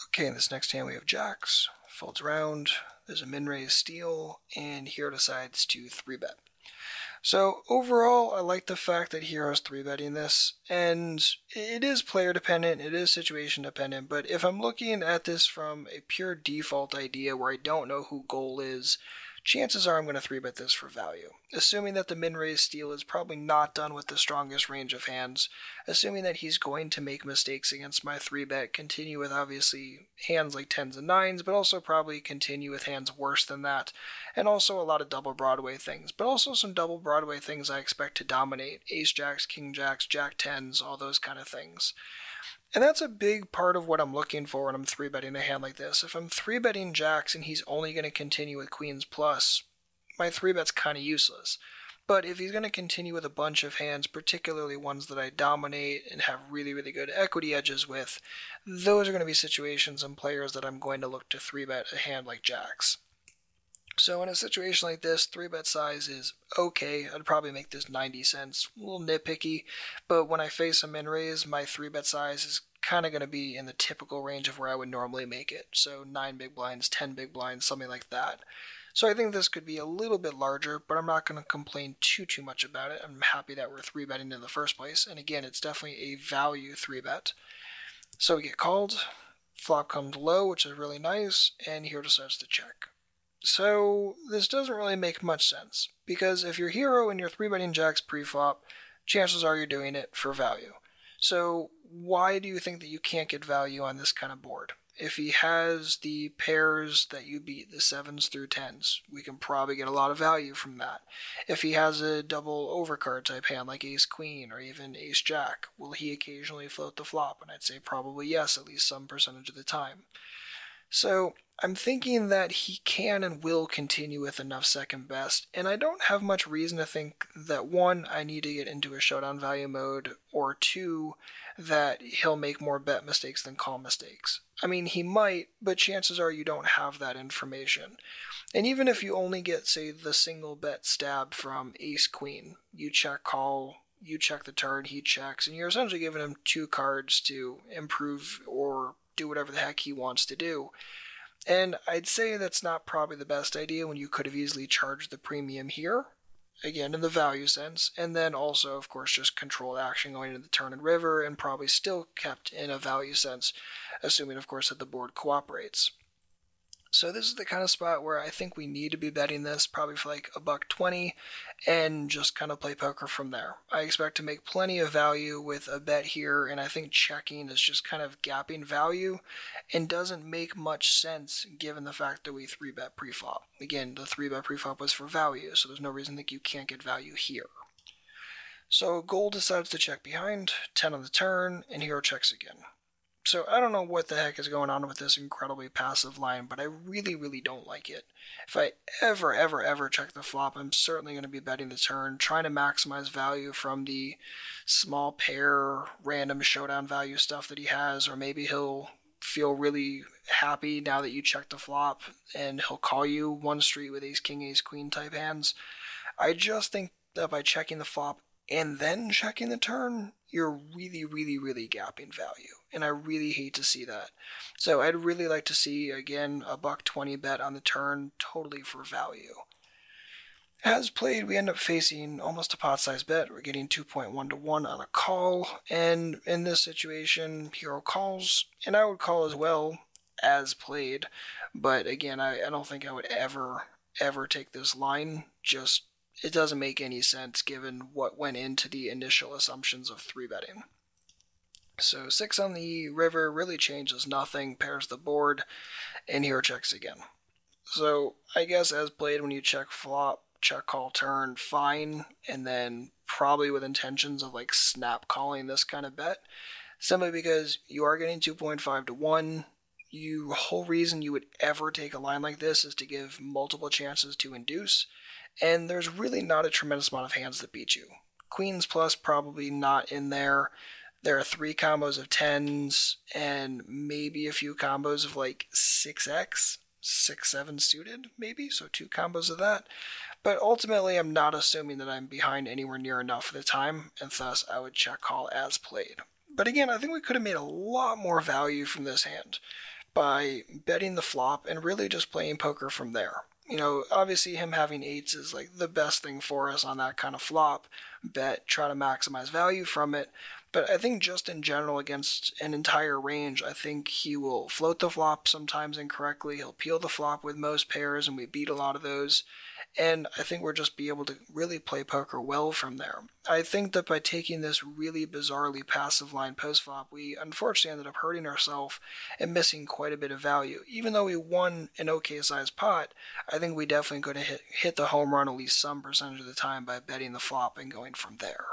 Okay, in this next hand we have jacks, folds around, there's a min-raise steal, and hero decides to 3-bet. So overall, I like the fact that hero's 3-betting this, and it is player dependent, it is situation dependent, but if I'm looking at this from a pure default idea where I don't know who goal is, chances are I'm going to 3-bet this for value. Assuming that the min-raise steal is probably not done with the strongest range of hands, assuming that he's going to make mistakes against my 3-bet, continue with obviously hands like 10s and 9s, but also probably continue with hands worse than that, and also a lot of double Broadway things, but also some double Broadway things I expect to dominate, ace-jacks, king-jacks, jack-10s, all those kind of things. And that's a big part of what I'm looking for when I'm 3-betting a hand like this. If I'm 3-betting jacks and he's only going to continue with queens plus, my 3-bet's kind of useless. But if he's going to continue with a bunch of hands, particularly ones that I dominate and have really, really good equity edges with, those are going to be situations and players that I'm going to look to 3-bet a hand like jacks. So in a situation like this, 3-bet size is okay. I'd probably make this 90 cents. A little nitpicky, but when I face a min-raise, my 3-bet size is kind of going to be in the typical range of where I would normally make it. So 9 big blinds, 10 big blinds, something like that. So I think this could be a little bit larger, but I'm not going to complain too much about it. I'm happy that we're 3-betting in the first place. And again, it's definitely a value 3-bet. So we get called, flop comes low, which is really nice, and hero decides to check. So this doesn't really make much sense, because if you're hero and you're 3-betting jacks pre-flop, chances are you're doing it for value. So why do you think that you can't get value on this kind of board? If he has the pairs that you beat, the 7s through 10s, we can probably get a lot of value from that. If he has a double overcard type hand like ace-queen or even ace-jack, will he occasionally float the flop? And I'd say probably yes, at least some percentage of the time. So I'm thinking that he can and will continue with enough second best, and I don't have much reason to think that 1, I need to get into a showdown value mode, or 2, that he'll make more bet mistakes than call mistakes. I mean, he might, but chances are you don't have that information. And even if you only get, say, the single bet stab from ace-queen, you check call, you check the turn, he checks, and you're essentially giving him 2 cards to improve or do whatever the heck he wants to do. And I'd say that's not probably the best idea when you could have easily charged the premium here, again in the value sense, and then also of course just controlled action going into the turn and river and probably still kept in a value sense, assuming of course that the board cooperates. So this is the kind of spot where I think we need to be betting this probably for like $1.20 and just kind of play poker from there. I expect to make plenty of value with a bet here, and I think checking is just kind of gapping value and doesn't make much sense given the fact that we 3-bet preflop. Again, the 3-bet preflop was for value, so there's no reason that you can't get value here. So gold decides to check behind, 10 on the turn, and hero checks again. So I don't know what the heck is going on with this incredibly passive line, but I really, really don't like it. If I ever check the flop, I'm certainly going to be betting the turn, trying to maximize value from the small pair, random showdown value stuff that he has, or maybe he'll feel really happy now that you check the flop, and he'll call you one street with ace-king, ace-queen type hands. I just think that by checking the flop and then checking the turn, you're really gapping value, and I really hate to see that. So I'd really like to see, again, a $1.20 bet on the turn, totally for value. As played, we end up facing almost a pot-sized bet. We're getting 2.1 to 1 on a call, and in this situation, hero calls, and I would call as well as played, but again, I don't think I would ever take this line. Just it doesn't make any sense given what went into the initial assumptions of 3-betting. So 6 on the river really changes nothing, pairs the board, and hero checks again. So I guess as played, when you check flop, check call turn, fine, and then probably with intentions of like snap calling this kind of bet, simply because you are getting 2.5 to 1. The whole reason you would ever take a line like this is to give multiple chances to induce, and there's really not a tremendous amount of hands that beat you. Queens plus probably not in there. There are 3 combos of 10s and maybe a few combos of like 6x, 6-7 suited maybe, so 2 combos of that. But ultimately I'm not assuming that I'm behind anywhere near enough at the time, and thus I would check call as played. But again, I think we could have made a lot more value from this hand. by betting the flop and really just playing poker from there. You know, obviously him having eights is like the best thing for us on that kind of flop. Bet, try to maximize value from it. But I think just in general against an entire range, I think he will float the flop sometimes incorrectly. He'll peel the flop with most pairs, and we beat a lot of those. And I think we'll just be able to really play poker well from there. I think that by taking this really bizarrely passive line post-flop, we unfortunately ended up hurting ourselves and missing quite a bit of value. Even though we won an okay sized pot, I think we definitely could have hit the home run at least some percentage of the time by betting the flop and going from there.